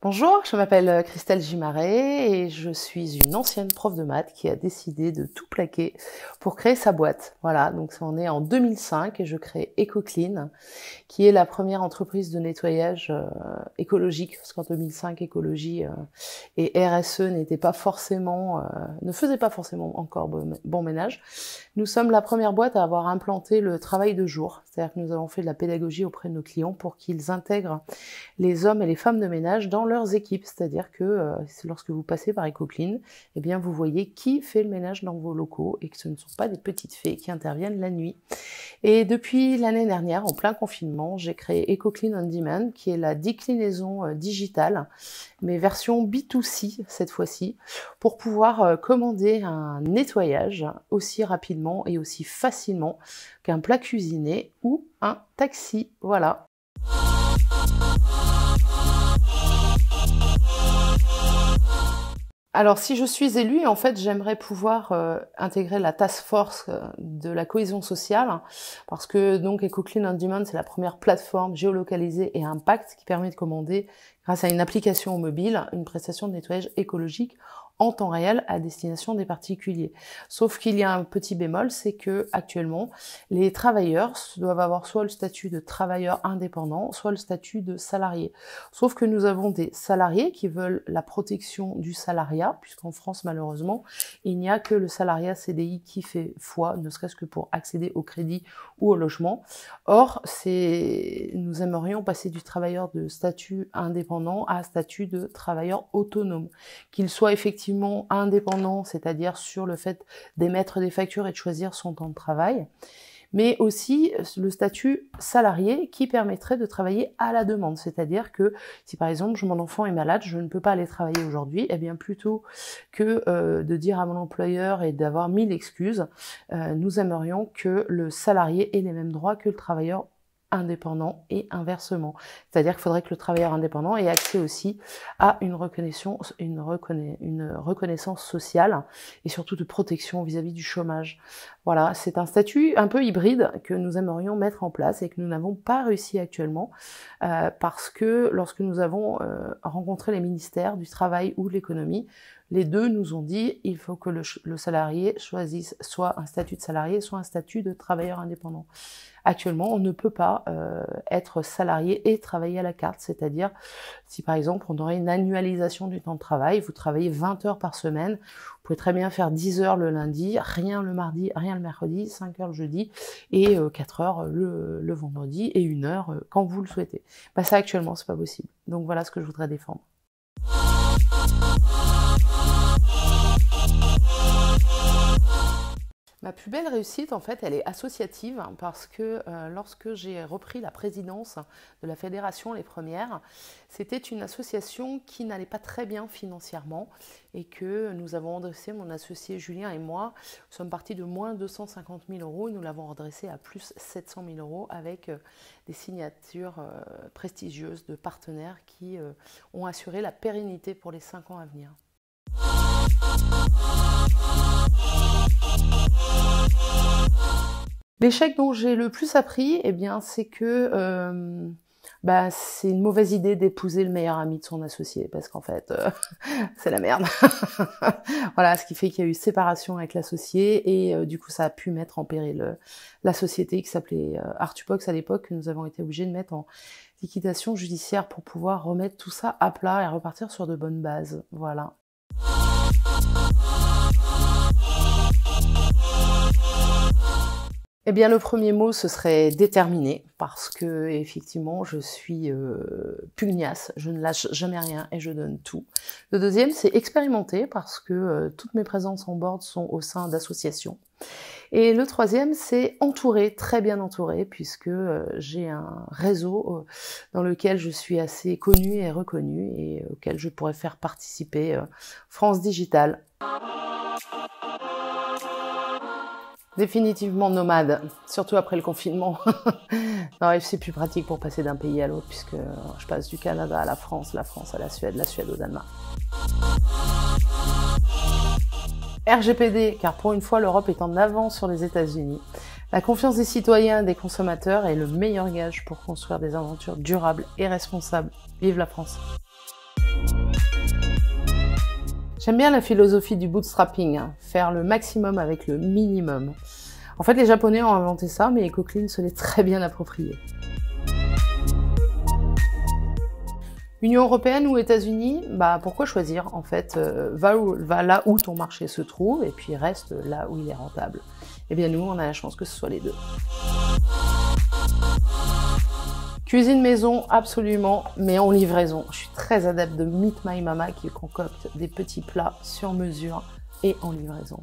Bonjour, je m'appelle Christelle Gimaret et je suis une ancienne prof de maths qui a décidé de tout plaquer pour créer sa boîte. Voilà, donc on est en 2005 et je crée EcoClean, qui est la première entreprise de nettoyage écologique, parce qu'en 2005, écologie et RSE n'étaient pas forcément, ne faisaient pas forcément encore bon ménage. Nous sommes la première boîte à avoir implanté le travail de jour, c'est-à-dire que nous avons fait de la pédagogie auprès de nos clients pour qu'ils intègrent les hommes et les femmes de ménage dans leurs équipes, c'est-à-dire que lorsque vous passez par EcoClean, eh bien vous voyez qui fait le ménage dans vos locaux et que ce ne sont pas des petites fées qui interviennent la nuit. Et depuis l'année dernière, en plein confinement, j'ai créé EcoClean On Demand, qui est la déclinaison digitale, mais version B2C cette fois-ci, pour pouvoir commander un nettoyage aussi rapidement et aussi facilement qu'un plat cuisiné ou un taxi. Voilà. Alors, si je suis élue, en fait, j'aimerais pouvoir intégrer la task force de la cohésion sociale, parce que donc EcoClean On Demand, c'est la première plateforme géolocalisée et impact qui permet de commander, grâce à une application mobile, une prestation de nettoyage écologique en temps réel à destination des particuliers. Sauf qu'il y a un petit bémol, c'est que actuellement, les travailleurs doivent avoir soit le statut de travailleur indépendant, soit le statut de salarié. Sauf que nous avons des salariés qui veulent la protection du salariat, puisqu'en France, malheureusement, il n'y a que le salariat CDI qui fait foi, ne serait-ce que pour accéder au crédit ou au logement. Or, nous aimerions passer du travailleur de statut indépendant à statut de travailleur autonome, qu'il soit effectivement indépendant, c'est-à-dire sur le fait d'émettre des factures et de choisir son temps de travail, mais aussi le statut salarié qui permettrait de travailler à la demande, c'est-à-dire que si par exemple mon enfant est malade, je ne peux pas aller travailler aujourd'hui, et bien plutôt que de dire à mon employeur et d'avoir 1000 excuses, nous aimerions que le salarié ait les mêmes droits que le travailleur indépendant et inversement. C'est-à-dire qu'il faudrait que le travailleur indépendant ait accès aussi à une reconnaissance sociale et surtout de protection vis-à-vis du chômage. Voilà, c'est un statut un peu hybride que nous aimerions mettre en place et que nous n'avons pas réussi actuellement parce que lorsque nous avons rencontré les ministères du Travail ou de l'Économie, les deux nous ont dit il faut que le salarié choisisse soit un statut de salarié, soit un statut de travailleur indépendant. Actuellement, on ne peut pas être salarié et travailler à la carte, c'est-à-dire si par exemple on aurait une annualisation du temps de travail, vous travaillez 20 heures par semaine, vous pouvez très bien faire 10 heures le lundi, rien le mardi, rien le mercredi, 5 heures le jeudi et 4 heures le vendredi et 1 heure quand vous le souhaitez. Bah, ça actuellement c'est pas possible. Donc voilà ce que je voudrais défendre. Ma plus belle réussite, en fait, elle est associative parce que lorsque j'ai repris la présidence de la fédération, les premières, c'était une association qui n'allait pas très bien financièrement et que nous avons redressé, mon associé Julien et moi, nous sommes partis de moins 250 000 € et nous l'avons redressé à plus 700 000 € avec des signatures prestigieuses de partenaires qui ont assuré la pérennité pour les 5 ans à venir. L'échec dont j'ai le plus appris, eh bien, c'est que c'est une mauvaise idée d'épouser le meilleur ami de son associé, parce qu'en fait, c'est la merde. Voilà, ce qui fait qu'il y a eu séparation avec l'associé, et du coup, ça a pu mettre en péril la société qui s'appelait Artupox à l'époque, que nous avons été obligés de mettre en liquidation judiciaire pour pouvoir remettre tout ça à plat et repartir sur de bonnes bases. Voilà. Eh bien, le premier mot, ce serait déterminé, parce que effectivement, je suis pugnace, je ne lâche jamais rien et je donne tout. Le deuxième, c'est expérimenter, parce que toutes mes présences en board sont au sein d'associations. Et le troisième, c'est entourer, très bien entouré, puisque j'ai un réseau dans lequel je suis assez connue et reconnue et auquel je pourrais faire participer France Digital. Définitivement nomade, surtout après le confinement. Non, c'est plus pratique pour passer d'un pays à l'autre, puisque je passe du Canada à la France à la Suède au Danemark. RGPD, car pour une fois, l'Europe est en avance sur les États-Unis. La confiance des citoyens et des consommateurs est le meilleur gage pour construire des aventures durables et responsables. Vive la France! J'aime bien la philosophie du bootstrapping, faire le maximum avec le minimum. En fait, les Japonais ont inventé ça, mais Ecoclean se l'est très bien approprié. Union européenne ou États-Unis, pourquoi choisir en fait, va là où ton marché se trouve et puis reste là où il est rentable. Eh bien nous, on a la chance que ce soit les deux. Cuisine maison, absolument, mais en livraison. Je suis très adepte de Meet My Mama qui concocte des petits plats sur mesure et en livraison.